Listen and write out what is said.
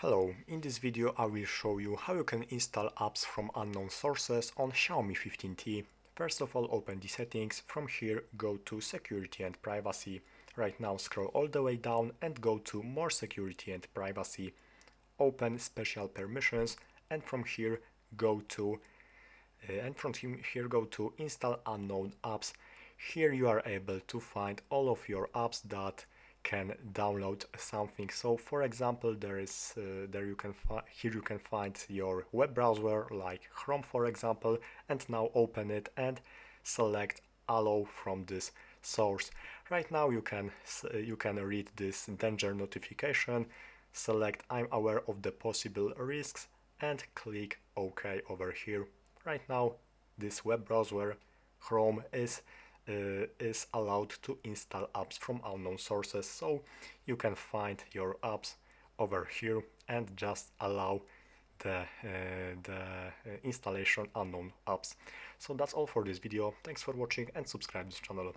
Hello, in this video I will show you how you can install apps from unknown sources on Xiaomi 15T. First of all, open the settings. From here go to security and privacy. Right now scroll all the way down and go to more security and privacy. Open special permissions and from here go to install unknown apps. Here you are able to find all of your apps that can download something. So for example, here you can find your web browser like Chrome for example, and now open it and select allow from this source. Right now you can read this danger notification, select I'm aware of the possible risks and click OK over here. Right now this web browser Chrome is allowed to install apps from unknown sources, so you can find your apps over here and just allow the installation unknown apps. So that's all for this video. Thanks for watching and subscribe to this channel.